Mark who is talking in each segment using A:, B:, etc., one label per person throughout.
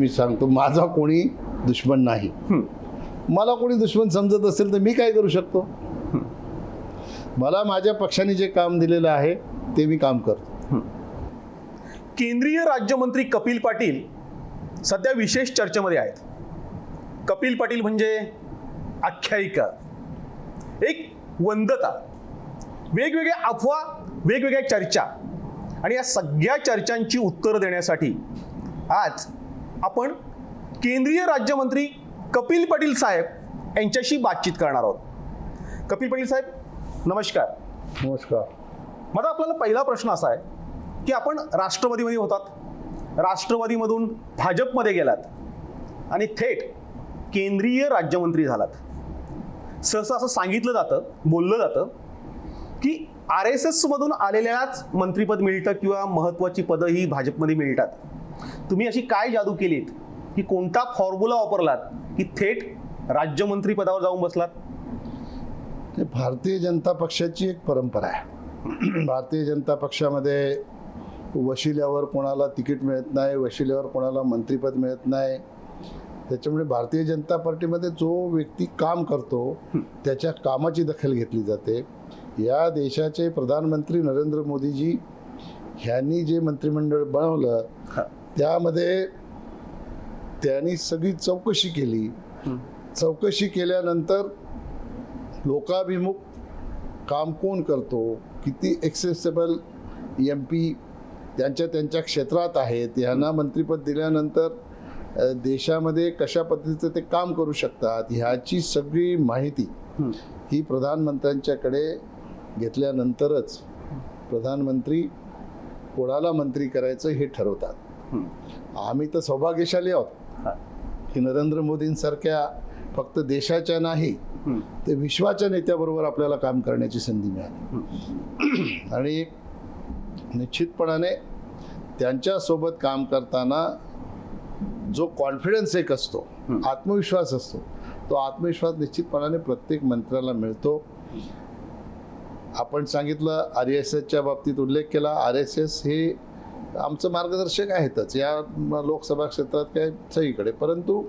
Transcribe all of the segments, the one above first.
A: मी सांगतो, माझा कोणी दुश्मन नाही. मला कोणी दुश्मन समजत असेल तर मी काय करू शकतो? मला माझ्या पक्षाने जे काम दिलेलं आहे ते मी काम करतो.
B: केंद्रीय राज्यमंत्री कपिल पाटील सध्या विशेष चर्चेमध्ये आहेत. कपिल पाटील म्हणजे आख्यायिका, एक वंदता, वेगवेगळ्या अफवा, वेगवेगळ्या चर्चा, आणि या सगळ्या चर्चांची उत्तरं देण्यासाठी आज आपण केंद्रीय राज्यमंत्री कपिल पाटील साहेब यांच्याशी बातचीत करणार आहोत. कपिल पाटील साहेब, नमस्कार.
A: नमस्कार.
B: माझा आपल्याला पहिला प्रश्न असा आहे की आपण राष्ट्रवादीमध्ये होतात, राष्ट्रवादीमधून भाजपमध्ये गेलात आणि थेट केंद्रीय राज्यमंत्री झालात. सहसा असं सांगितलं जातं, बोललं जातं की RSS मधून आलेल्याच मंत्रिपद मिळतं किंवा महत्त्वाची पदं ही भाजपमध्ये मिळतात. तुम्ही अशी काय जादू केलीत की कोणता फॉर्म्युला वापरलात की थेट राज्यमंत्री पदावर जाऊन बसलात?
A: भारतीय जनता पक्षाची एक परंपरा आहे. भारतीय जनता पक्षामध्ये वशिल्यावर कोणाला तिकीट मिळत नाही, वशिल्यावर कोणाला मंत्रिपद मिळत नाही. त्याच्यामुळे भारतीय जनता पार्टीमध्ये जो व्यक्ती काम करतो त्याच्या कामाची दखल घेतली जाते. या देशाचे प्रधानमंत्री नरेंद्र मोदीजी ह्यांनी जे मंत्रिमंडळ बनवलं त्यामध्ये त्यांनी सगळी चौकशी केली. चौकशी केल्यानंतर लोकाभिमुख काम कोण करतो, किती एक्सेसिबल MP त्यांच्या क्षेत्रात आहेत, यांना मंत्रिपद दिल्यानंतर देशामध्ये कशा पद्धतीचं ते काम करू शकतात, ह्याची सगळी माहिती ही प्रधानमंत्र्यांच्याकडे घेतल्यानंतरच प्रधानमंत्री कोणाला मंत्री करायचं हे ठरवतात. आम्ही तर सौभाग्यशाली आहोत की नरेंद्र मोदींसारख्या फक्त देशाच्या नाही ते विश्वाच्या नेत्याबरोबर आपल्याला काम करण्याची संधी मिळाली. आणि निश्चितपणाने त्यांच्यासोबत काम करताना जो कॉन्फिडन्स एक असतो, आत्मविश्वास असतो, तो आत्मविश्वास निश्चितपणाने प्रत्येक मंत्र्याला मिळतो. आपण सांगितलं, RSSच्या बाबतीत उल्लेख केला. RSS हे आमचं मार्गदर्शक आहेतच या लोकसभा क्षेत्रात काय सगळीकडे, परंतु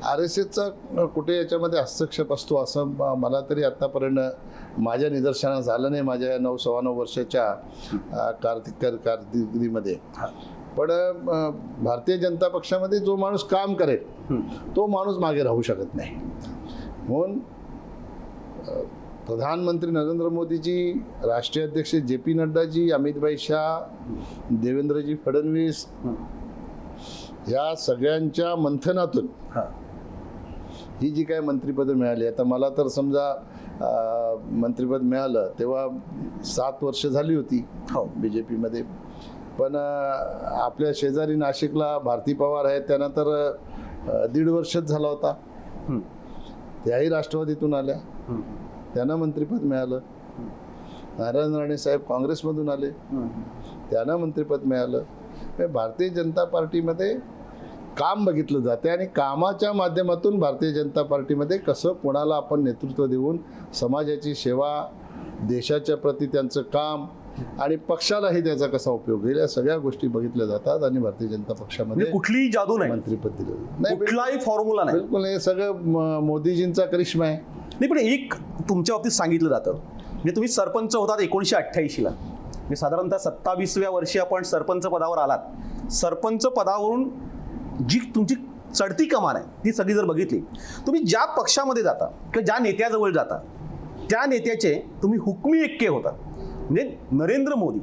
A: RSSचा कुठे याच्यामध्ये हस्तक्षेप असतो असं मला तरी आत्तापर्यंत माझ्या निदर्शनास झालं नाही माझ्या 9-9.25 वर्षाच्या कारकिर्दीमध्ये. पण भारतीय जनता पक्षामध्ये जो माणूस काम करेल तो माणूस मागे राहू शकत नाही. म्हणून प्रधानमंत्री नरेंद्र मोदीजी, राष्ट्रीय अध्यक्ष JP नड्डाजी, अमितभाई शाह, देवेंद्रजी फडणवीस या सगळ्यांच्या मंथनातून ही जी काय मंत्रिपदं मिळाली, आता मला तर समजा मंत्रिपद मिळालं तेव्हा 7 वर्ष झाली होती BJPमध्ये. पण आपल्या शेजारी नाशिकला भारती पवार आहेत, त्यांना तर 1.5 वर्षच झाला होता. त्याही राष्ट्रवादीतून आल्या, त्यांना मंत्रिपद मिळालं. नारायण राणे साहेब काँग्रेसमधून आले, त्यांना मंत्रिपद मिळालं. भारतीय जनता पार्टीमध्ये काम बघितलं जाते आणि कामाच्या माध्यमातून भारतीय जनता पार्टीमध्ये कसं कोणाला आपण नेतृत्व देऊन समाजाची सेवा, देशाच्या प्रती त्यांचं काम आणि पक्षालाही त्याचा कसा उपयोग होईल या सगळ्या गोष्टी बघितल्या जातात. आणि भारतीय जनता पक्षामध्ये
B: कुठलीही जादू नाही,
A: मंत्रिपद दिलं नाही,
B: कुठलाही फॉर्म्युला नाही.
A: बिलकुल. हे सगळं मोदीजींचा करिश्मा आहे.
B: नाही, पण एक तुमच्या बाबतीत सांगितलं जातं, म्हणजे तुम्ही सरपंच होतात 1988ला, म्हणजे साधारणतः 27व्या वर्षी आपण सरपंच पदावर आलात. सरपंच पदावरून जी तुमची चढती कमान आहे ती सगळी जर बघितली, तुम्ही ज्या पक्षामध्ये जाता किंवा ज्या नेत्याजवळ जाता त्या नेत्याचे तुम्ही हुकमी एक्के होता. म्हणजे नरेंद्र मोदी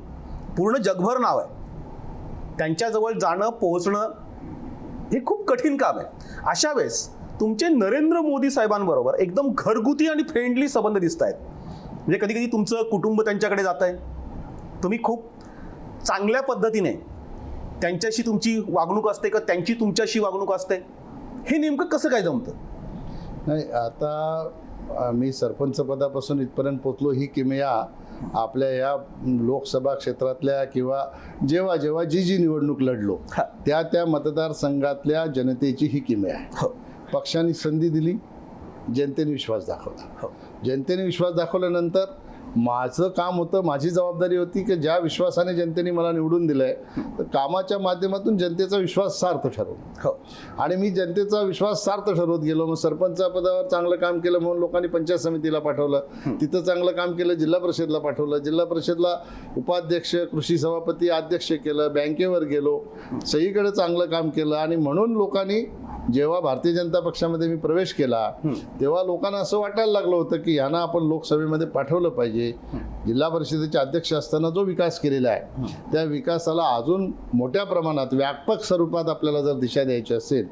B: पूर्ण जगभर नाव आहे, त्यांच्याजवळ जाणं पोहोचणं हे खूप कठीण काम आहे. अशा वेळेस तुमचे नरेंद्र मोदी साहेबांबरोबर एकदम घरगुती आणि फ्रेंडली संबंध दिसत आहेत. म्हणजे कधी कधी तुमचं कुटुंब त्यांच्याकडे जात आहे, तुम्ही खूप चांगल्या पद्धतीने त्यांच्याशी तुमची वागणूक असते का त्यांची तुमच्याशी वागणूक असते, हे नेमकं कसं काय जमतं?
A: नाही, आता मी सरपंच पदापासून इथपर्यंत पोचलो ही किमया आपल्या या लोकसभा क्षेत्रातल्या किंवा जेव्हा जेव्हा जी निवडणूक लढलो त्या मतदारसंघातल्या जनतेची ही किमया आहे. पक्षाने संधी दिली, जनतेने विश्वास दाखवला. जनतेने विश्वास दाखवल्यानंतर माझं काम होतं, माझी जबाबदारी होती की ज्या विश्वासाने जनतेने मला निवडून दिलंय तर कामाच्या माध्यमातून जनतेचा विश्वास सार्थ ठरवणं.
B: हो.
A: आणि मी जनतेचा विश्वास सार्थ ठरवत गेलो. मग सरपंच पदावर चांगलं काम केलं म्हणून लोकांनी पंचायत समितीला पाठवलं, तिथं चांगलं काम केलं जिल्हा परिषदला पाठवलं, जिल्हा परिषदला उपाध्यक्ष, कृषी सभापती, अध्यक्ष केलं, बँकेवर गेलो, सगळीकडे चांगलं काम केलं. आणि म्हणून लोकांनी जेव्हा भारतीय जनता पक्षामध्ये मी प्रवेश केला तेव्हा लोकांना असं वाटायला लागलं होतं की यांना आपण लोकसभेमध्ये पाठवलं पाहिजे. जिल्हा परिषदेचे अध्यक्ष असताना जो विकास केलेला आहे त्या विकासाला अजून मोठ्या प्रमाणात व्यापक स्वरूपात आपल्याला जर दिशा द्यायची असेल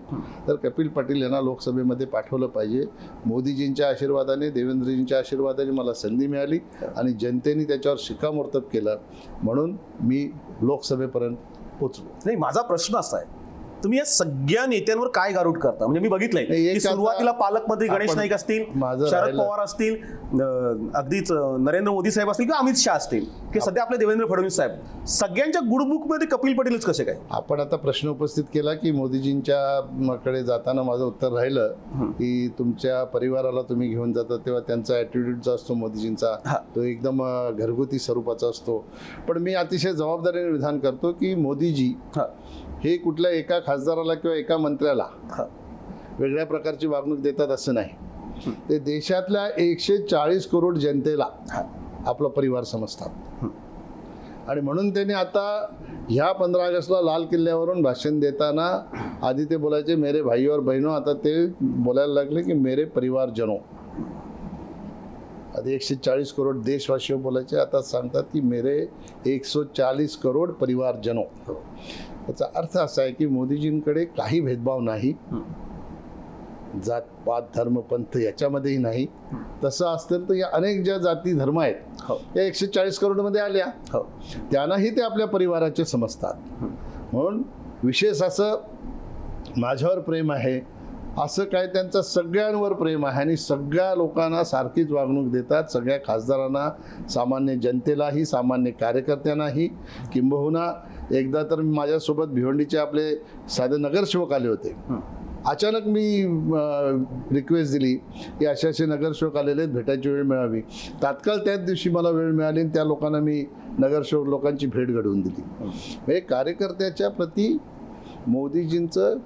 A: तर कपिल पाटील यांना लोकसभेमध्ये पाठवलं पाहिजे. मोदीजींच्या आशीर्वादाने, देवेंद्रजींच्या आशीर्वादाने मला संधी मिळाली आणि जनतेने त्याच्यावर शिक्कामोर्तब केलं म्हणून मी लोकसभेपर्यंत पोचलो.
B: नाही, माझा प्रश्न असा आहे, तुम्ही या सगळ्या नेत्यांवर काय गारूड करता? म्हणजे मी बघितलंय
A: नाही,
B: की
A: एक
B: सुरुवातीला पालकमंत्री गणेश
A: आपण-
B: नाईक असतील,
A: माझं
B: शरद
A: राहिलं.
B: पवार असतील, अगदीच नरेंद्र मोदी साहेब असतील किंवा अमित शहा असतील, की सध्या आपले देवेंद्र फडणवीस साहेब, सगळ्यांच्या गुडबुकमध्ये कपिल पाटीलच कसे काय?
A: आपण आता प्रश्न उपस्थित केला की मोदीजींच्या कडे जाताना माझं उत्तर राहिलं की तुमच्या परिवाराला तुम्ही घेऊन जाता तेव्हा त्यांचा ॲटिट्यूड जो असतो मोदीजींचा
B: हा.
A: तो एकदम घरगुती स्वरूपाचा असतो. पण मी अतिशय जबाबदारीने विधान करतो की मोदीजी
B: हा.
A: हे कुठल्या एका खासदाराला किंवा एका मंत्र्याला
B: हा.
A: वेगळ्या प्रकारची वागणूक देतात असं नाही. ते देशातल्या 140 करोड जनतेला आपला परिवार समजतात. आणि म्हणून त्यांनी आता ह्या 15 ऑगस्टला लाल किल्ल्यावरून भाषण देताना आधी ते बोलायचे मेरे भाई और बहिणो, आता ते बोलायला लागले की मेरे परिवारजनो. आधी 140 करोड देशवासियों बोलायचे, आता सांगतात की मेरे 140 करोड परिवारजनो. याचा अर्थ असा आहे की मोदीजींकडे काही भेदभाव नाही, जात पात धर्म पंथ याच्यामध्येही नाही. तसं असतं तर या अनेक ज्या जाती धर्म आहेत या 140 करोडमध्ये आल्या, त्यांनाही ते आपल्या परिवाराचे समजतात. म्हणून विशेष असं माझ्यावर प्रेम आहे असं काय, त्यांचं सगळ्यांवर प्रेम आहे आणि सगळ्या लोकांना सारखीच वागणूक देतात. सगळ्या खासदारांना, सामान्य जनतेलाही, सामान्य कार्यकर्त्यांनाही. किंबहुना एकदा तर माझ्यासोबत भिवंडीचे आपले साधे नगरसेवक आले होते. अचानक मी रिक्वेस्ट दिली की असे असे नगरसेवक आलेले आहेत, भेटायची वेळ मिळावी. तात्काळ त्याच दिवशी मला वेळ मिळाली आणि त्या लोकांना मी नगरसेवक लोकांची भेट घडवून दिली. म्हणजे कार्यकर्त्याच्या प्रती मोदीजींचं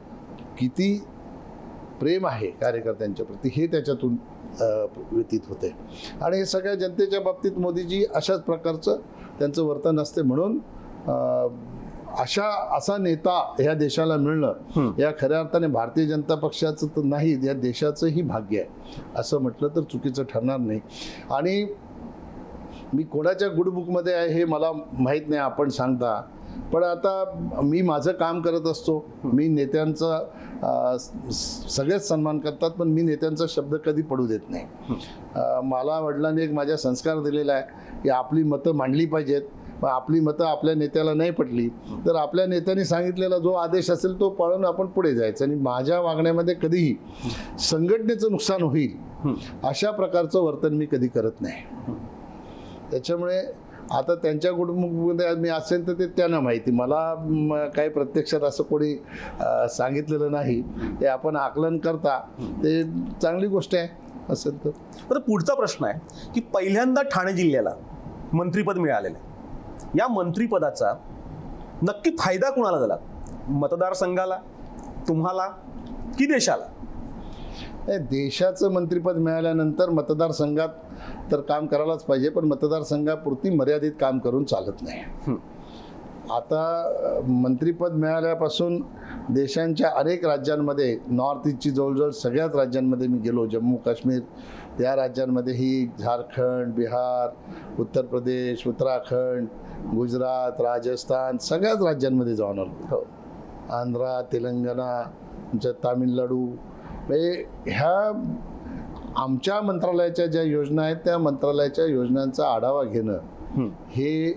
A: किती प्रेम आहे कार्यकर्त्यांच्या प्रती हे त्याच्यातून व्यतीत होते. आणि हे सगळ्या जनतेच्या बाबतीत मोदीजी अशाच प्रकारचं त्यांचं वर्तन असते. म्हणून असा नेता ह्या देशाला मिळणं या खऱ्या अर्थाने भारतीय जनता पक्षाचं तर नाही, या देशाचंही भाग्य आहे असं म्हटलं तर चुकीचं ठरणार नाही. आणि मी कोणाच्या गुडबुकमध्ये आहे हे मला माहीत नाही, आपण सांगता. पण आता मी माझं काम करत असतो. मी नेत्यांचा सगळेच सन्मान करतात, पण मी नेत्यांचा शब्द कधी पडू देत नाही. मला वडिलांनी एक माझ्या संस्कार दिलेला आहे की आपली मतं मांडली पाहिजेत. मग आपली मतं आपल्या नेत्याला नाही पटली तर आपल्या नेत्यांनी सांगितलेला जो आदेश असेल तो पाळून आपण पुढे जायचं. आणि माझ्या वागण्यामध्ये कधीही संघटनेचं नुकसान होईल अशा प्रकारचं वर्तन मी कधी करत नाही. त्याच्यामुळे आता त्यांच्या कुटुंबामध्ये मी असेल तर ते त्यांना माहिती, मला काही प्रत्यक्षात असं कोणी सांगितलेलं नाही. ते आपण आकलन करता ते चांगली गोष्ट आहे असेल तर.
B: तर पुढचा प्रश्न आहे की पहिल्यांदा ठाणे जिल्ह्याला मंत्रिपद मिळालेलं आहे. या मंत्रिपदाचा नक्की फायदा कुणाला झाला? मतदारसंघाला, तुम्हाला की देशाला?
A: देशाचं मंत्रिपद मिळाल्यानंतर मतदारसंघात तर काम करायलाच पाहिजे, पण मतदारसंघापुरती मर्यादित काम करून चालत नाही. आता मंत्रिपद मिळाल्यापासून देशांच्या अनेक राज्यांमध्ये, नॉर्थ ईस्टची जवळजवळ सगळ्याच राज्यांमध्ये मी गेलो. जम्मू काश्मीर त्या राज्यांमध्येही, झारखंड, बिहार, उत्तर प्रदेश, उत्तराखंड, गुजरात, राजस्थान सगळ्याच राज्यांमध्ये जाऊन आलो. आंध्रा, तेलंगणा, तामिळनाडू. म्हणजे ह्या आमच्या मंत्रालयाच्या ज्या योजना आहेत त्या मंत्रालयाच्या योजनांचा आढावा घेणं हे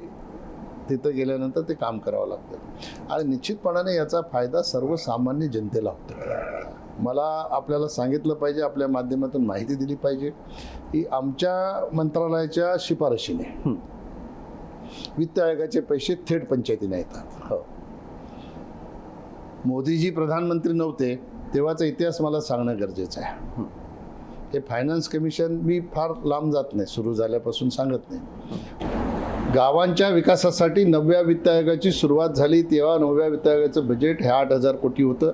A: तिथं गेल्यानंतर ते काम करावं लागतं. आणि निश्चितपणाने याचा फायदा सर्वसामान्य जनतेला होतो. मला आपल्याला सांगितलं पाहिजे, आपल्या माध्यमातून माहिती दिली पाहिजे की आमच्या मंत्रालयाच्या शिफारशीने वित्त आयोगाचे पैसे थेट पंचायतीने येतात. मोदीजी प्रधानमंत्री नव्हते तेव्हाचा इतिहास मला सांगणं गरजेचं आहे हे फायनान्स कमिशन मी फार लांब जात नाही, सुरू झाल्यापासून सांगत नाही. गावांच्या विकासासाठी 9व्या वित्त आयोगाची सुरुवात झाली तेव्हा 9व्या वित्त आयोगाचं बजेट हे 8,000 कोटी होतं.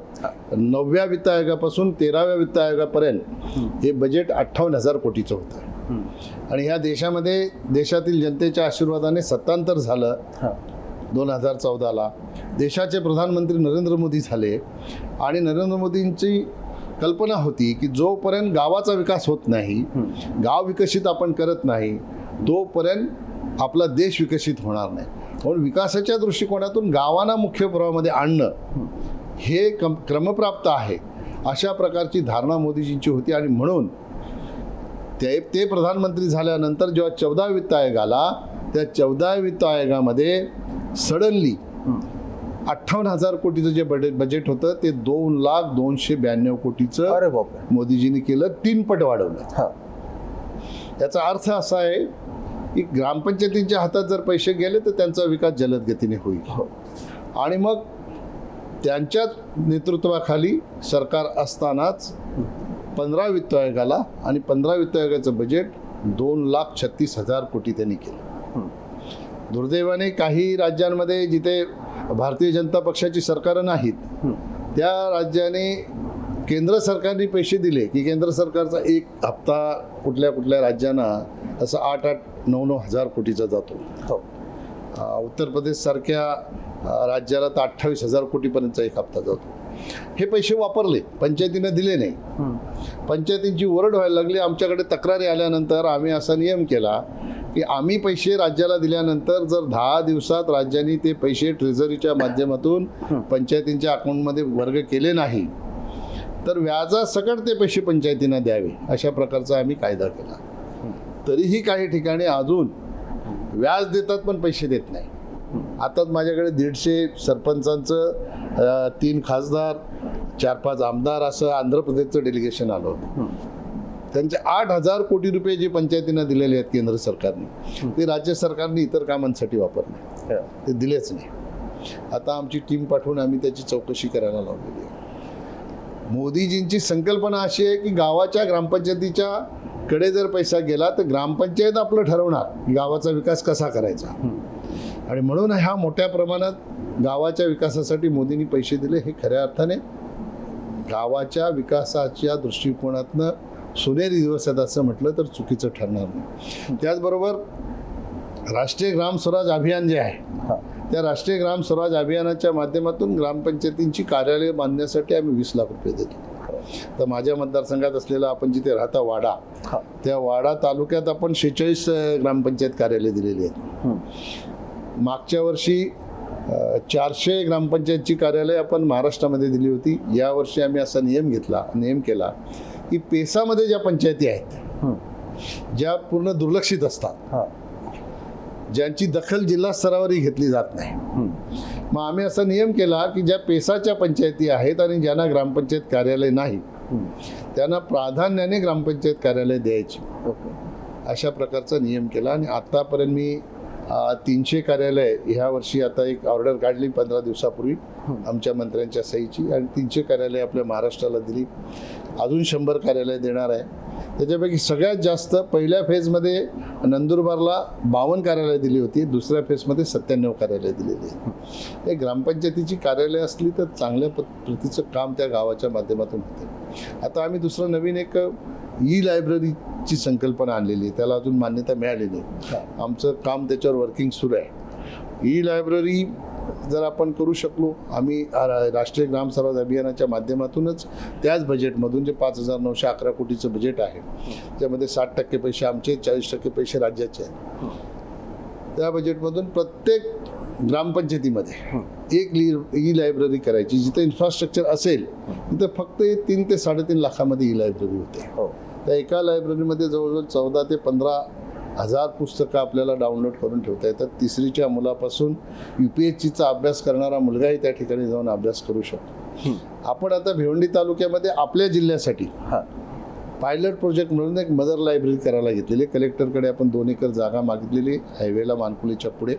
A: 9व्या वित्त आयोगापासून 13व्या वित्त आयोगापर्यंत हे बजेट 58,000 कोटीचं होतं. आणि ह्या देशामध्ये देशातील जनतेच्या आशीर्वादाने सत्तांतर झालं. 2014ला देशाचे प्रधानमंत्री नरेंद्र मोदी झाले आणि नरेंद्र मोदींची कल्पना होती की जोपर्यंत गावाचा विकास होत नाही, गाव विकसित आपण करत नाही, तोपर्यंत आपला देश विकसित होणार नाही. म्हणून विकासाच्या दृष्टिकोनातून गावांना मुख्य प्रवाहामध्ये आणणं हे क्रमप्राप्त आहे अशा प्रकारची धारणा मोदीजींची होती. आणि म्हणून ते प्रधानमंत्री झाल्यानंतर जेव्हा 14 वित्त आयोग आला, त्या 14 वित्त आयोगामध्ये सडनली 58,000 कोटीचं जे बजेट होतं ते 2,02,92 कोटीचं
B: अरे बापरे,
A: मोदीजींनी केलं, 3 पट वाढवलं. याचा अर्थ असा आहे की ग्रामपंचायतींच्या हातात जर पैसे गेले तर त्यांचा विकास जलद गतीने होईल. आणि मग त्यांच्याच नेतृत्वाखाली सरकार असतानाच 15 वित्त आयोगाला आणि 15 वित्त आयोगाचं बजेट 2,36,000 कोटी त्यांनी केलं. दुर्दैवाने काही राज्यांमध्ये जिथे भारतीय जनता पक्षाची सरकारं नाहीत त्या राज्याने केंद्र सरकारने पैसे दिले की केंद्र सरकारचा एक हप्ता कुठल्या कुठल्या राज्यांना असं 8,9 हजार कोटीचा जातो. उत्तर प्रदेशसारख्या राज्याला तर 28,000 कोटीपर्यंतचा एक हप्ता जातो. हे पैसे वापरले, पंचायतीनं दिले नाही. पंचायतींची ओरड व्हायला लागली. आमच्याकडे तक्रारी आल्यानंतर आम्ही असा नियम केला की आम्ही पैसे राज्याला दिल्यानंतर जर 10 दिवसात राज्यांनी ते पैसे ट्रेझरीच्या माध्यमातून पंचायतींच्या अकाउंटमध्ये वर्ग केले नाही तर व्याजासकट ते पैसे पंचायतींना द्यावे, अशा प्रकारचा आम्ही कायदा केला. तरीही काही ठिकाणी अजून व्याज देतात पण पैसे देत नाही. आताच माझ्याकडे 150 सरपंचांचं, 3 खासदार, 4-5 आमदार असं आंध्र प्रदेशचं डेलिगेशन आलं होतं. त्यांचे 8,000 कोटी रुपये जे पंचायतींना दिलेले आहेत केंद्र सरकारने, ते राज्य सरकारने इतर कामांसाठी वापरले, ते दिलेच नाही. आता आमची टीम पाठवून आम्ही त्याची चौकशी करायला लावलेली आहे. मोदीजींची संकल्पना अशी आहे की गावाच्या ग्रामपंचायतीच्या कडे जर पैसा गेला तर ग्रामपंचायत आपलं ठरवणार गावाचा विकास कसा करायचा. आणि म्हणून ह्या मोठ्या प्रमाणात गावाच्या विकासासाठी मोदींनी पैसे दिले. हे खऱ्या अर्थाने गावाच्या विकासाच्या दृष्टिकोनातनं सोनेरी दिवस आहेत असं म्हटलं तर चुकीचं ठरणार नाही. त्याचबरोबर राष्ट्रीय ग्राम स्वराज अभियान जे आहे, त्या राष्ट्रीय ग्राम स्वराज अभियानाच्या माध्यमातून ग्रामपंचायतींची कार्यालय बांधण्यासाठी आम्ही 20 लाख रुपये देतो. तर माझ्या मतदारसंघात असलेला आपण जिथे राहता वाडा, त्या वाडा तालुक्यात आपण 46 ग्रामपंचायत कार्यालय दिलेली आहेत. मागच्या वर्षी 400 ग्रामपंचायतची कार्यालय आपण महाराष्ट्रामध्ये दिली होती. यावर्षी आम्ही असा नियम केला की पेसामध्ये ज्या पंचायती आहेत ज्या पूर्ण दुर्लक्षित असतात, ज्यांची दखल जिल्हा स्तरावरही घेतली जात नाही, मग आम्ही असा नियम केला की ज्या पेसाच्या पंचायती आहेत आणि ज्यांना ग्रामपंचायत कार्यालय नाही त्यांना प्राधान्याने ग्रामपंचायत कार्यालय द्यायची, अशा प्रकारचा नियम केला. आणि आतापर्यंत मी 300 कार्यालय ह्या वर्षी आता एक ऑर्डर काढली 15 दिवसापूर्वी आमच्या मंत्र्यांच्या सहीची, आणि 300 कार्यालय आपल्या महाराष्ट्राला दिली. अजून 100 कार्यालय देणार आहे. त्याच्यापैकी सगळ्यात जास्त पहिल्या फेजमध्ये नंदुरबारला 52 कार्यालय दिली होती, दुसऱ्या फेजमध्ये 97 कार्यालय दिलेली आहेत. हे ग्रामपंचायतीची कार्यालय असली तर चांगल्या प्रतीचं काम त्या गावाच्या माध्यमातून होते. आता आम्ही दुसरं नवीन एक ई-लायब्ररीची संकल्पना आणलेली आहे, त्याला अजून मान्यता मिळालेली नाही. आमचं काम त्याच्यावर वर्किंग सुरू आहे. ई-लायब्ररी जर आपण करू शकलो, आम्ही राष्ट्रीय ग्राम स्वराज अभियानाच्या माध्यमातूनच त्याच बजेटमधून जे 5,911 कोटीचं बजेट आहे त्यामध्ये 60% पैसे आमचे, 40% पैसे राज्याचे आहेत, त्या बजेटमधून प्रत्येक ग्रामपंचायतीमध्ये एक ई-लायब्ररी करायची. जिथे इन्फ्रास्ट्रक्चर असेल तिथे फक्त 3 ते 3.5 लाखामध्ये ई-लायब्ररी होते. त्या एका लायब्ररीमध्ये जवळजवळ 14 ते 15 हजार पुस्तकं आपल्याला डाउनलोड करून ठेवता येतात. 3रीच्या मुलापासून UPSCचा अभ्यास करणारा मुलगाही त्या ठिकाणी जाऊन अभ्यास करू शकतो. आपण आता भिवंडी तालुक्यामध्ये आपल्या जिल्ह्यासाठी पायलट प्रोजेक्ट म्हणून एक मदर लायब्ररी करायला घेतलेली. कलेक्टरकडे आपण 2 एकर जागा मागितलेली हायवेला मानकुलीच्या पुढे.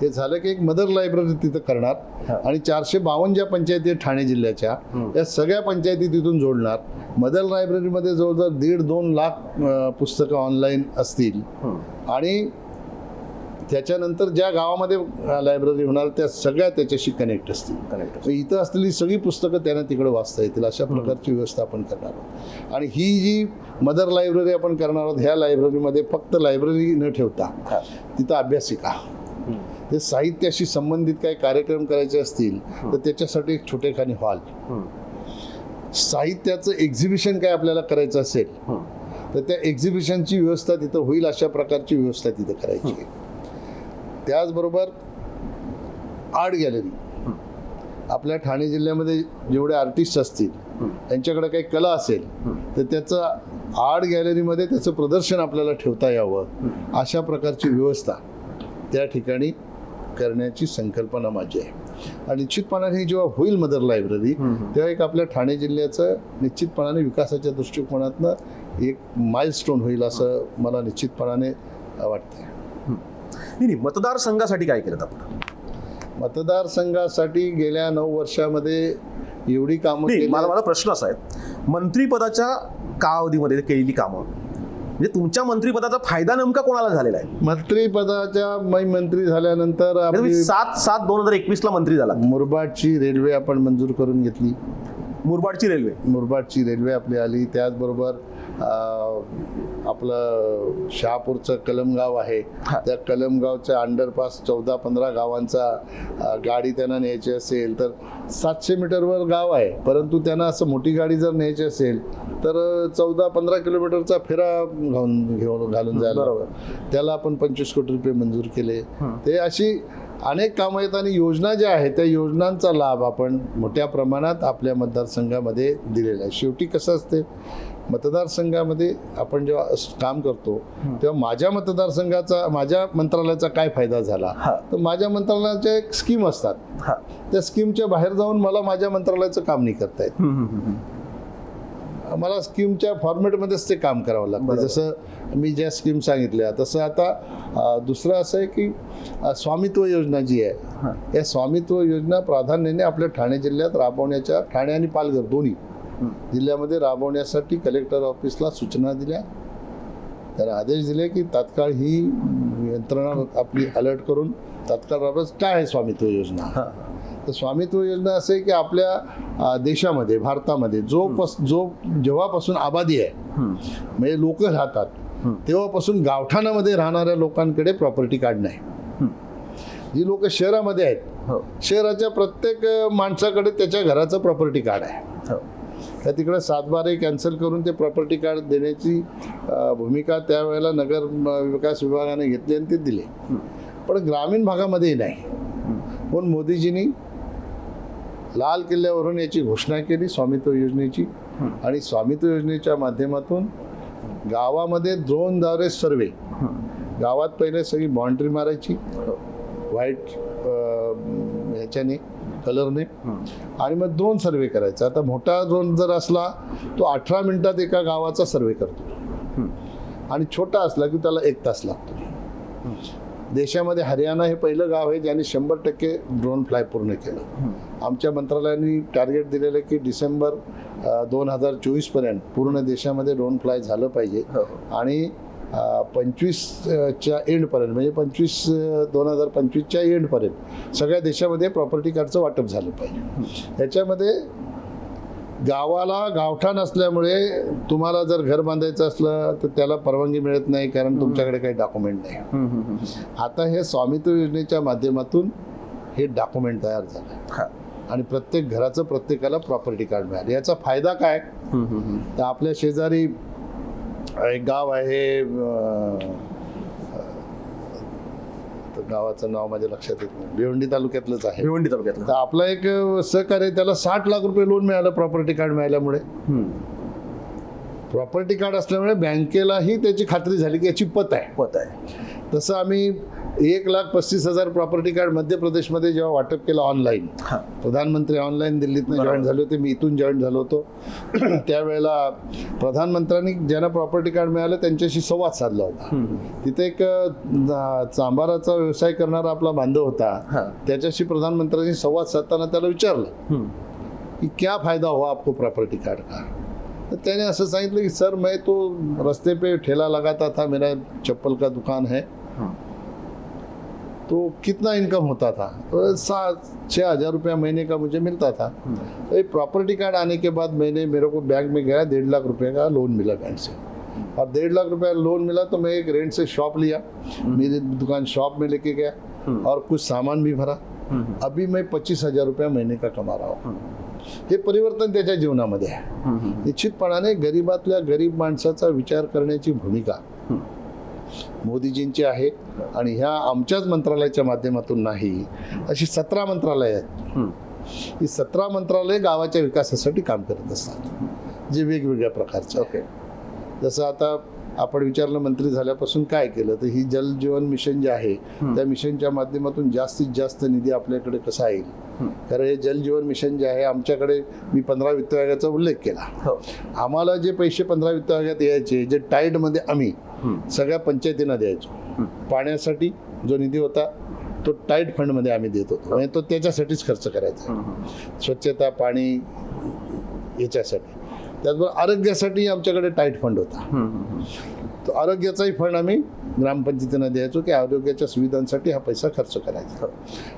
A: हे झालं की एक मदर लायब्ररी तिथं करणार आणि 452 ज्या पंचायती आहेत ठाणे जिल्ह्याच्या या सगळ्या पंचायती तिथून जोडणार. मदर लायब्ररीमध्ये जवळजवळ 1.5-2 लाख पुस्तकं ऑनलाईन असतील आणि त्याच्यानंतर ज्या गावामध्ये लायब्ररी होणार त्या सगळ्या त्याच्याशी कनेक्ट असतील. तर इथं असलेली सगळी पुस्तकं त्यांना तिकडे वाचता येतील अशा प्रकारची व्यवस्था आपण करणार आहोत. आणि ही जी मदर लायब्ररी आपण करणार आहोत ह्या लायब्ररीमध्ये फक्त लायब्ररी न ठेवता तिथं अभ्यासिका ते साहित्याशी संबंधित काही कार्यक्रम करायचे असतील तर त्याच्यासाठी एक छोटेखानी हॉल, साहित्याचं एक्झिबिशन काय आपल्याला करायचं असेल तर त्या एक्झिबिशनची व्यवस्था तिथं होईल अशा प्रकारची व्यवस्था तिथं करायची आहे. त्याचबरोबर आर्ट गॅलरी, आपल्या ठाणे जिल्ह्यामध्ये जेवढे आर्टिस्ट असतील त्यांच्याकडे काही कला असेल तर त्याचं आर्ट गॅलरीमध्ये त्याचं प्रदर्शन आपल्याला ठेवता यावं अशा प्रकारची व्यवस्था त्या ठिकाणी करण्याची संकल्पना माझी आहे. आणि निश्चितपणाने ही जेव्हा होईल मदर लायब्ररी तेव्हा एक आपल्या ठाणे जिल्ह्याचं निश्चितपणाने विकासाच्या दृष्टिकोनातनं एक माइलस्टोन होईल असं मला निश्चितपणाने वाटतंय.
B: नाही, मतदारसंघासाठी काय केलं आपण?
A: मतदारसंघासाठी गेल्या 9 वर्षामध्ये एवढी कामं केली.
B: मला प्रश्न असा आहे, मंत्रिपदाच्या कालावधीमध्ये केलेली कामं म्हणजे तुमच्या मंत्रिपदाचा फायदा नेमका कोणाला झालेला आहे?
A: मंत्रिपदाच्या मंत्री झाल्यानंतर आपली
B: 7/7/2021 मंत्री झाला.
A: मुरबाडची रेल्वे आपण मंजूर करून घेतली.
B: मुरबाडची रेल्वे
A: आपली आली. त्याचबरोबर आपलं शहापूरचं कलमगाव आहे त्या कलमगावच्या अंडरपास 14-15 गावांचा गाडी त्यांना न्यायची असेल तर 700 मीटरवर गाव आहे परंतु त्यांना असं मोठी गाडी जर न्यायची असेल तर 14-15 किलोमीटरचा फेरा घालून जायला त्याला आपण 25 कोटी रुपये मंजूर केले. ते अशी अनेक कामं आहेत आणि योजना ज्या आहेत त्या योजनांचा लाभ आपण मोठ्या प्रमाणात आपल्या मतदारसंघामध्ये दिलेला आहे. शेवटी कसं असते मतदारसंघामध्ये आपण जेव्हा काम करतो तेव्हा माझ्या मतदारसंघाचा माझ्या मंत्रालयाचा काय फायदा झाला तर माझ्या मंत्रालयाच्या एक स्कीम असतात त्या स्कीमच्या बाहेर जाऊन मला माझ्या मंत्रालयाचं काम नाही करता येत. मला स्कीमच्या फॉर्मॅटमध्येच ते काम करावं लागतं. जसं मी ज्या स्कीम सांगितल्या तसं आता दुसरं असं आहे की स्वामित्व योजना जी आहे या स्वामित्व योजना प्राधान्याने आपल्या ठाणे जिल्ह्यात राबवण्याच्या ठाणे आणि पालघर दोन्ही जिल्ह्यामध्ये राबवण्यासाठी कलेक्टर ऑफिसला सूचना दिल्या. त्याला आदेश दिले की तात्काळ ही यंत्रणा आपली अलर्ट करून तात्काळ राबवत. काय आहे स्वामित्व योजना? तर स्वामित्व योजना असं आहे की आपल्या देशामध्ये भारतामध्ये जो जेव्हापासून आबादी आहे म्हणजे लोक राहतात तेव्हापासून गावठाणामध्ये राहणाऱ्या लोकांकडे प्रॉपर्टी कार्ड नाही. जी लोक शहरामध्ये आहेत शहराच्या प्रत्येक माणसाकडे त्याच्या घराचं प्रॉपर्टी कार्ड आहे. त्या तिकडे 7/12 कॅन्सल करून ते प्रॉपर्टी कार्ड देण्याची भूमिका त्यावेळेला नगर विकास विभागाने घेतली आणि ते दिले. पण ग्रामीण भागामध्येही नाही. पण मोदीजींनी लाल किल्ल्यावरून याची घोषणा केली स्वामित्व योजनेची आणि स्वामित्व योजनेच्या माध्यमातून गावामध्ये ड्रोनद्वारे सर्वे गावात पहिले सगळी बाउंड्री मारायची व्हाईट ह्याच्याने कलरने आणि मग ड्रोन सर्वे करायचा. आता मोठा ड्रोन जर असला तो 18 मिनिटात एका गावाचा सर्वे करतो आणि छोटा असला की त्याला 1 तास लागतो. देशामध्ये हरियाणा हे पहिलं गाव आहे ज्याने 100% ड्रोन फ्लाय पूर्ण केलं. आमच्या मंत्रालयाने टार्गेट दिलेलं की डिसेंबर 2024 पर्यंत पूर्ण देशामध्ये ड्रोन फ्लाय झालं पाहिजे आणि 25च्या एंडपर्यंत म्हणजे 2025च्या एंडपर्यंत सगळ्या देशामध्ये प्रॉपर्टी कार्डचं वाटप झालं पाहिजे. याच्यामध्ये गावाला गावठाण असल्यामुळे तुम्हाला जर घर बांधायचं असलं तर त्याला परवानगी मिळत नाही कारण तुमच्याकडे काही डॉक्युमेंट नाही. आता हे स्वामित्व योजनेच्या माध्यमातून हे डॉक्युमेंट तयार झालं आणि प्रत्येक घराचं प्रत्येकाला प्रॉपर्टी कार्ड मिळालं. याचा फायदा काय तर आपल्या शेजारी एक गाव आहे गावाचं नाव माझ्या लक्षात येत नाही भिवंडी तालुक्यातलंच आहे. तर आपला एक सहकार्य त्याला 60 लाख रुपये लोन मिळालं प्रॉपर्टी कार्ड मिळाल्यामुळे. प्रॉपर्टी कार्ड असल्यामुळे बँकेलाही त्याची खात्री झाली की याची पत आहे. तसं आम्ही 1,35,000 प्रॉपर्टी कार्ड मध्य प्रदेशमध्ये जेव्हा वाटप केलं ऑनलाईन,
B: हां.
A: प्रधानमंत्री ऑनलाईन दिल्लीतनं
B: बरोबर.
A: जॉईन झाले होते, मी इथून जॉईन झालो होतो. त्यावेळेला प्रधानमंत्र्यांनी ज्यांना प्रॉपर्टी कार्ड मिळालं त्यांच्याशी संवाद साधला होता. तिथे एक चांभाराचा व्यवसाय करणारा आपला बांधव होता.
B: हां.
A: त्याच्याशी प्रधानमंत्र्यांनी संवाद साधताना त्याला विचारलं कि क्या फायदा हुआ आपको प्रॉपर्टी कार्ड का. तो त्याने असं सांगितलं की सर मैं तो रास्ते पे ठेला लगाता था, मेरा चप्पल का दुकान है, तो कितना इनकम होता था, तो 7-6 हज़ार रुपया महीने का मुझे मिलता था. तो ये प्रॉपर्टी कार्ड आने के बाद मेरे को बैंक में गया, 1.5 लाख रुपए का लोन मिला बैंक से. और 1.5 लाख रुपया लोन मिला तो मैं एक रेंट से शॉप लिया, मेरी दुकान शॉप में लेके गया और कुछ सामान भी भरा. अभी मैं 25,000 रुपया महीने का कमा रहा हूँ. हे परिवर्तन त्याच्या जीवनामध्ये आहे. निश्चितपणाने गरीबातल्या गरीब माणसाचा विचार करण्याची भूमिका मोदीजींची आहे. आणि ह्या आमच्याच मंत्रालयाच्या माध्यमातून नाही, अशी 17 मंत्रालय आहेत. ही 17 मंत्रालय गावाच्या विकासासाठी काम करत असतात, जे वेगवेगळ्या प्रकारचे.
B: ओके.
A: जसं आता आपण विचारलं मंत्री झाल्यापासून काय केलं, तर ही जल जीवन मिशन जे आहे त्या मिशनच्या माध्यमातून जास्तीत जास्त निधी आपल्याकडे कसा येईल. कारण हे जल जीवन मिशन जे आहे, आमच्याकडे मी 15 वित्त आयोगाचा उल्लेख केला. आम्हाला जे पैसे 15 वित्त आयोगात यायचे, जे टाईडमध्ये आम्ही सगळ्या पंचायतींना द्यायचो, पाण्यासाठी जो निधी होता तो टाईट फंडमध्ये आम्ही देत होतो. म्हणजे तो त्याच्यासाठीच खर्च करायचा, स्वच्छता, पाणी याच्यासाठी. त्याचबरोबर आरोग्यासाठी आमच्याकडे टाईट फंड होता. तो आरोग्याचाही फंड आम्ही ग्रामपंचायतींना द्यायचो की आरोग्याच्या सुविधांसाठी हा पैसा खर्च करायचा.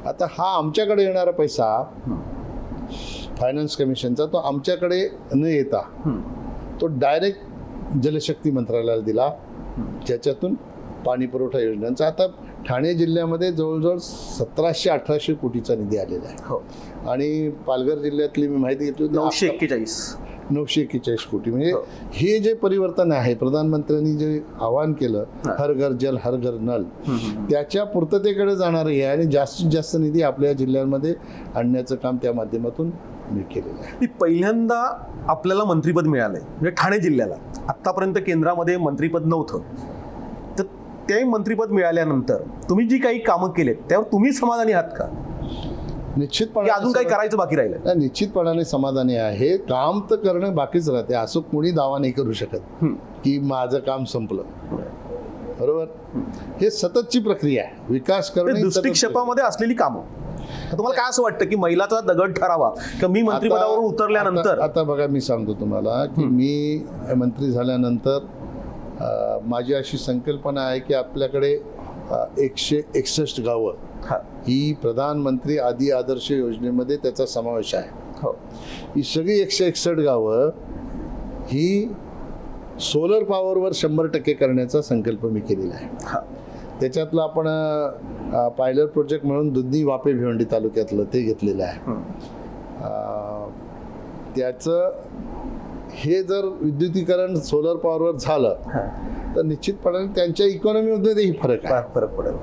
A: आता हा आमच्याकडे येणारा पैसा फायनान्स कमिशनचा, तो आमच्याकडे न येता तो डायरेक्ट जलशक्ती मंत्रालयाला दिला, ज्याच्यातून पाणी पुरवठा योजनांचा आता ठाणे जिल्ह्यामध्ये जवळजवळ 1700-1800 कोटीचा निधी आलेला आहे. आणि पालघर जिल्ह्यातली मी माहिती घेतली होती 941 कोटी. म्हणजे हे जे परिवर्तन आहे, प्रधानमंत्र्यांनी जे आवाहन केलं, हर घर जल हर घर नल, त्याच्या पूर्ततेकडे जाणार आहे. आणि जास्तीत जास्त निधी आपल्या जिल्ह्यांमध्ये आणण्याचं काम त्या माध्यमातून मी केलेलं आहे.
B: पहिल्यांदा आपल्याला मंत्रिपद मिळालंय म्हणजे ठाणे जिल्ह्याला. आतापर्यंत केंद्रामध्ये मंत्रिपद नव्हतं, तर ते मंत्रिपद मिळाल्यानंतर तुम्ही जी काही कामं केलेत त्यावर तुम्ही समाधानी आहात का?
A: निश्चितपणे
B: अजून काही करायचं बाकी राहिलं?
A: निश्चितपणाने समाधानी आहे. काम तर करणं बाकीच राहते, असं कोणी दावा नाही करू शकत की माझं काम संपलं. बरोबर, हे सततची प्रक्रिया आहे. विकास करणं
B: दृष्टिक्षेपामध्ये असलेली कामं. तुम्हाला काय असं वाटतं की मैलाचा दगड ठरावा की मी मंत्रिपदावरून उतरल्यानंतर?
A: आता बघा, मी सांगतो तुम्हाला की मी मंत्री झाल्यानंतर माझी अशी संकल्पना आहे की आपल्याकडे 161 गावं ही प्रधानमंत्री आदी आदर्श योजनेमध्ये त्याचा समावेश आहे. ही सगळी 161 गावं ही सोलर पॉवरवर 100% करण्याचा संकल्प मी केलेला आहे. त्याच्यातलं आपण पायलट प्रोजेक्ट म्हणून दुधनी वापे भिवंडी तालुक्यातलं ते घेतलेलं आहे. त्याचं हे जर विद्युतीकरण सोलर पॉवरवर झालं तर निश्चितपणे त्यांच्या इकॉनॉमीमध्येही फरक पडेल.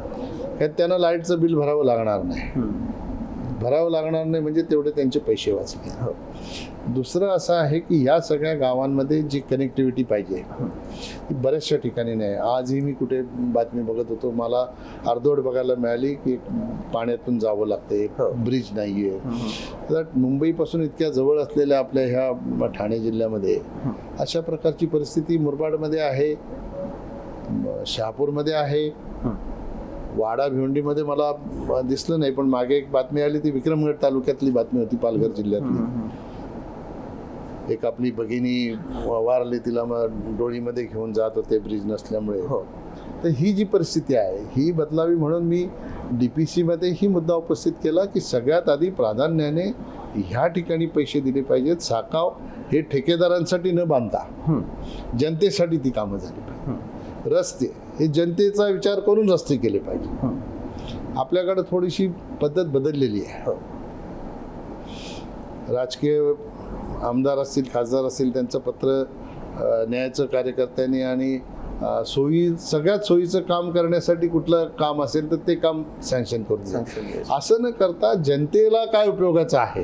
A: कारण त्यांना लाईटचं बिल भरावं लागणार नाही म्हणजे तेवढे त्यांचे पैसे वाचले. दुसरं असं आहे की या सगळ्या गावांमध्ये जी कनेक्टिव्हिटी पाहिजे ती बऱ्याचशा ठिकाणी नाही. आजही मी कुठे बातमी बघत होतो, मला अर्धवट बघायला मिळाली की पाण्यातून जावं लागते, ब्रिज नाही आहे. तर मुंबईपासून इतक्या जवळ असलेल्या आपल्या ह्या ठाणे जिल्ह्यामध्ये अशा प्रकारची परिस्थिती मुरबाडमध्ये आहे, शहापूरमध्ये आहे, वाडा भिवंडीमध्ये मला दिसलं नाही. पण मागे एक बातमी आली, ती विक्रमगड तालुक्यातली बातमी होती, पालघर जिल्ह्यातली. एक आपली भगिनी वारली, तिला मग डोळीमध्ये घेऊन जात होते ब्रिज नसल्यामुळे. तर ही जी परिस्थिती आहे ही बदलावी म्हणून मी DPC मध्ये ही मुद्दा उपस्थित केला की सगळ्यात आधी प्राधान्याने ह्या ठिकाणी पैसे दिले पाहिजेत. साकाव हे ठेकेदारांसाठी न बांधता जनतेसाठी ती कामं झाली पाहिजे. रस्ते हे जनतेचा विचार करून रस्ते केले पाहिजे. आपल्याकडे थोडीशी पद्धत बदललेली आहे. राजकीय आमदार असतील, खासदार असतील, त्यांचं पत्र न्यायाचं कार्यकर्त्यांनी आणि सगळ्यात सोयीचं काम करण्यासाठी कुठलं काम असेल तर ते काम सँक्शन करून द्यायचं. असं न करता जनतेला काय उपयोगाचं आहे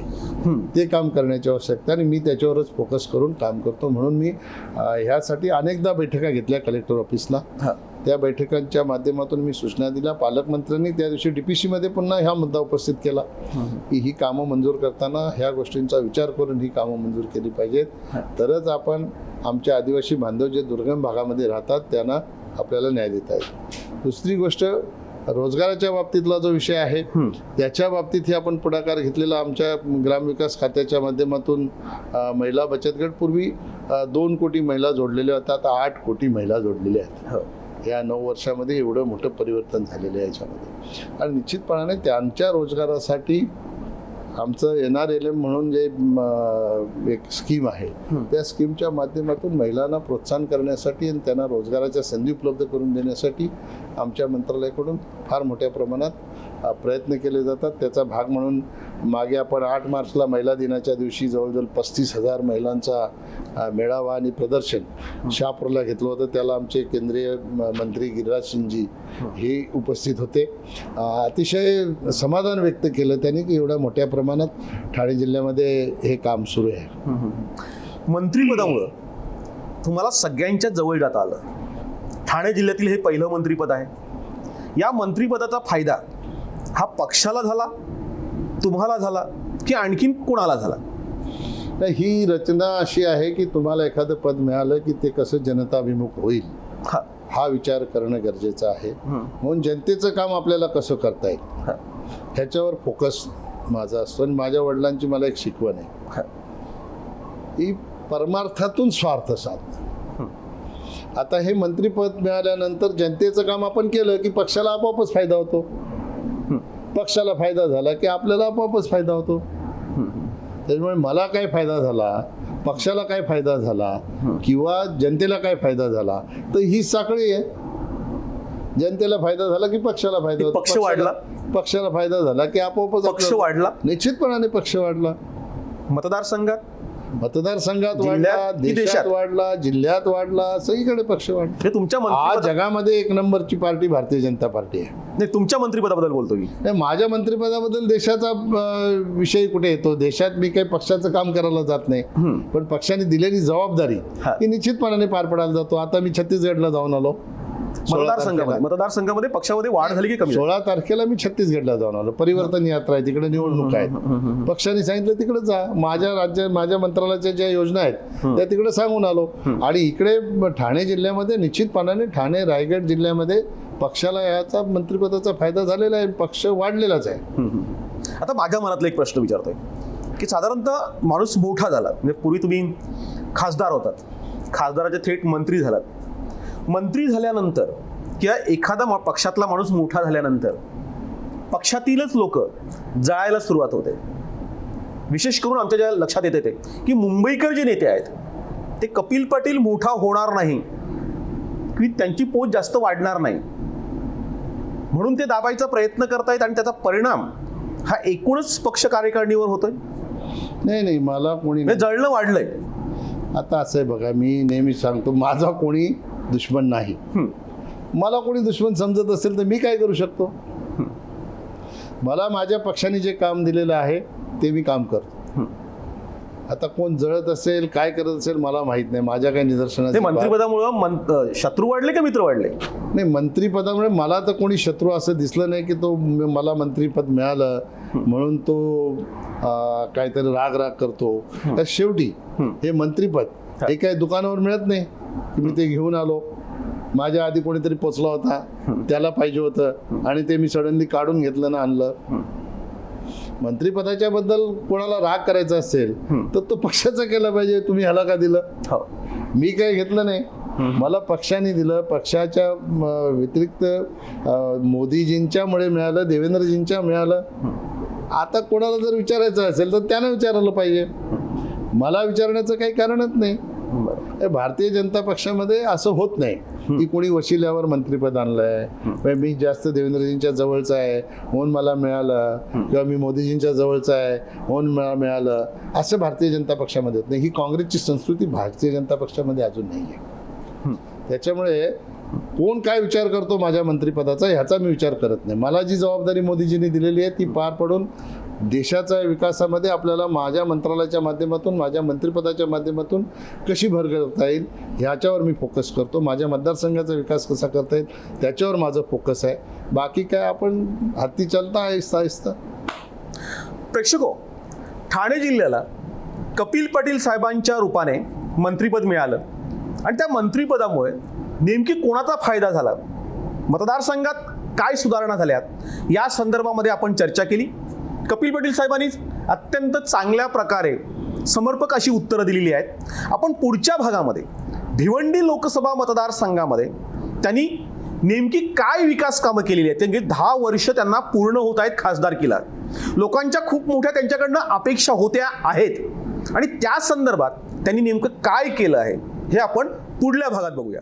A: ते काम करण्याची आवश्यकता, आणि मी त्याच्यावरच फोकस करून काम करतो. म्हणून मी ह्यासाठी अनेकदा बैठका घेतल्या कलेक्टर ऑफिसला. त्या बैठकांच्या माध्यमातून मी सूचना दिल्या. पालकमंत्र्यांनी त्या दिवशी DPC मध्ये पुन्हा हा मुद्दा उपस्थित केला की ही कामं मंजूर करताना ह्या गोष्टींचा विचार करून ही कामं मंजूर केली पाहिजेत, तरच आपण आमच्या आदिवासी बांधव जे दुर्गम भागामध्ये राहतात त्यांना आपल्याला न्याय देता येईल. दुसरी गोष्ट, रोजगाराच्या बाबतीतला जो विषय आहे त्याच्या बाबतीतही आपण पुढाकार घेतलेला. आमच्या ग्रामविकास खात्याच्या माध्यमातून महिला बचत गट पूर्वी 2 कोटी महिला जोडलेल्या होत्या, आता 8 कोटी महिला जोडलेल्या आहेत. या 9 वर्षामध्ये एवढं मोठं परिवर्तन झालेलं आहे याच्यामध्ये. आणि निश्चितपणाने त्यांच्या रोजगारासाठी आमचं NRLM म्हणून जे एक स्कीम आहे त्या स्कीमच्या माध्यमातून महिलांना प्रोत्साहन करण्यासाठी आणि त्यांना रोजगाराच्या संधी उपलब्ध करून देण्यासाठी आमच्या मंत्रालयाकडून फार मोठ्या प्रमाणात प्रयत्न केले जातात. त्याचा भाग म्हणून मागे आपण 8 मार्चला महिला दिनाच्या दिवशी जवळजवळ 35,000 महिलांचा मेळावा आणि प्रदर्शन शहापूरला घेतलं होतं. त्याला आमचे केंद्रीय मंत्री गिरिराज सिंगजी हे उपस्थित होते. अतिशय समाधान व्यक्त केलं त्यांनी की एवढ्या मोठ्या प्रमाणात ठाणे जिल्ह्यामध्ये हे काम सुरू आहे.
B: मंत्रिपदामुळं तुम्हाला सगळ्यांच्या जवळ जाता आलं. ठाणे जिल्ह्यातील हे पहिलं मंत्रिपद आहे. या मंत्रिपदाचा फायदा हा पक्षाला झाला, तुम्हाला झाला की आणखीन कोणाला झाला?
A: तर ही रचना अशी आहे की तुम्हाला एखादं पद मिळालं की ते कसं जनताभिमुख होईल हा विचार करणं गरजेचं आहे. म्हणून जनतेचं काम आपल्याला कसं करता येईल ह्याच्यावर फोकस माझा असतो. आणि माझ्या वडिलांची मला एक शिकवण आहे की परमार्थातून स्वार्थ साधणं. आता हे मंत्रिपद मिळाल्यानंतर जनतेचं काम आपण केलं की पक्षाला आपोआपच फायदा होतो. पक्षाला फायदा झाला की आपल्याला आपोआपच फायदा होतो. त्याच्यामुळे मला काय फायदा झाला, पक्षाला काय फायदा झाला किंवा जनतेला काय फायदा झाला, तर ही साखळी आहे. जनतेला फायदा झाला की पक्षाला फायदा होतो,
B: पक्ष वाढला,
A: पक्षाला फायदा झाला की आपोआपच
B: पक्ष वाढला,
A: निश्चितपणाने पक्ष वाढला. मतदारसंघात वाढला, देशात वाढला, जिल्ह्यात वाढला, सगळीकडे पक्ष वाढला.
B: हे तुमच्या
A: आज जगामध्ये 1 नंबरची पार्टी भारतीय जनता पार्टी आहे.
B: नाही, तुमच्या मंत्रिपदाबद्दल बोलतो मी.
A: नाही, माझ्या मंत्रिपदाबद्दल देशाचा विषय कुठे येतो? देशात मी काही पक्षाचं काम करायला जात नाही, पण पक्षाने दिलेली जबाबदारी ही निश्चितपणाने पार पडायला जातो. आता मी छत्तीसगडला जाऊन आलो.
B: मतदारसंघामध्ये पक्षामध्ये वाढ झाली की कमी?
A: 16 तारखेला मी छत्तीसगडला जाऊन आलो. परिवर्तन यात्रा आहे, तिकडे निवडणूक आहेत. पक्षाने सांगितलं तिकडे जा. माझ्या मंत्रालयाच्या ज्या योजना आहेत त्या तिकडे सांगून आलो. आणि इकडे ठाणे जिल्ह्यामध्ये निश्चितपणाने ठाणे रायगड जिल्ह्यामध्ये पक्षाला याचा मंत्रिपदाचा फायदा झालेला आहे. पक्ष वाढलेलाच आहे.
B: आता माझ्या मनातला एक प्रश्न विचारतोय की साधारणतः माणूस मोठा झाला, म्हणजे पूर्वी तुम्ही खासदार होतात, खासदाराचे थेट मंत्री झालात. मंत्री झाल्यानंतर किंवा एखादा पक्षातला माणूस मोठा झाल्यानंतर पक्षातीलच लोक जळायला सुरुवात होते. विशेष करून आमच्या ज्या लक्षात येते ते की मुंबईकर जे नेते आहेत ते कपिल पाटील मोठा होणार नाही की त्यांची पोच जास्त वाढणार नाही म्हणून ते दाबायचा प्रयत्न करतायत आणि त्याचा परिणाम हा एकूणच पक्ष कार्यकारिणीवर होतोय.
A: नाही, मला कोणी
B: जळणं वाढलंय.
A: आता असं आहे बघा, मी नेहमी सांगतो माझा कोणी दुश्मन नाही. मला कोणी दुश्मन समजत असेल तर मी काय करू शकतो? मला माझ्या पक्षाने जे काम दिलेलं आहे ते मी काम करतो. आता कोण जळत असेल, काय करत असेल मला माहित नाही. माझ्या काही निदर्शनात
B: मंत्रिपदामुळे शत्रू वाढले का मित्र वाढले?
A: नाही, मंत्रिपदामुळे मला तर कोणी शत्रू असं दिसलं नाही की तो मला मंत्रिपद मिळालं म्हणून तो काहीतरी राग करतो. तर शेवटी हे मंत्रिपद हे काही दुकानावर मिळत नाही की मी ते घेऊन आलो. माझ्या आधी कोणीतरी पोचला होता, त्याला पाहिजे होतं आणि ते मी सडनली काढून घेतलं ना आणलं. मंत्रिपदाच्या बद्दल कोणाला राग करायचा असेल तर तो पक्षाचा केला पाहिजे. तुम्ही ह्याला का दिलं? मी काही घेतलं नाही, मला पक्षाने दिलं. पक्षाच्या व्यतिरिक्त मोदीजींच्यामुळे मिळालं, देवेंद्रजींच्या मिळालं. आता कोणाला जर विचारायचं असेल तर त्यानं विचारलं पाहिजे. मला विचारण्याचं काही कारणच नाही. भारतीय जनता पक्षामध्ये असं होत नाही की कोणी वशिल्यावर मंत्रिपद आणलंय, मी जास्त देवेंद्रजींच्या जवळचा आहे म्हणून मला मिळालं किंवा मी मोदीजींच्या जवळचा आहे म्हणून मला मिळालं, असं भारतीय जनता पक्षामध्ये होत नाही. ही काँग्रेसची संस्कृती भारतीय जनता पक्षामध्ये अजून नाही आहे. त्याच्यामुळे कोण काय विचार करतो माझ्या मंत्रिपदाचा ह्याचा मी विचार करत नाही. मला जी जबाबदारी मोदीजींनी दिलेली आहे ती पार पडून देशाच्या विकासामध्ये आपल्याला माझ्या मंत्रालयाच्या माध्यमातून, माझ्या मंत्रिपदाच्या माध्यमातून कशी भर घालता येईल ह्याच्यावर मी फोकस करतो. माझ्या मतदारसंघाचा विकास कसा करता येईल त्याच्यावर माझं फोकस आहे. बाकी काय आपण हाती चालता आहिस्ता आहिस्ता.
B: प्रेक्षको, ठाणे जिल्ह्याला कपिल पाटील साहेबांच्या रूपाने मंत्रिपद मिळालं आणि त्या मंत्रिपदामुळे नेमकी कोणाचा फायदा झाला, मतदारसंघात काय सुधारणा झाल्यात या संदर्भामध्ये आपण चर्चा केली. कपिल पाटील साहेबांनी अत्यंत चांगल्या प्रकारे समर्पक अशी उत्तरं दिलेली आहेत. आपण पुढच्या भागामध्ये भिवंडी लोकसभा मतदारसंघामध्ये त्यांनी नेमकी काय विकास कामं केलेली आहेत, त्यांची 10 वर्ष त्यांना पूर्ण होत आहेत खासदारकीला, लोकांच्या खूप मोठ्या त्यांच्याकडनं अपेक्षा होत्या आहेत आणि त्या संदर्भात त्यांनी नेमकं काय केलं आहे हे आपण पुढल्या भागात बघूया.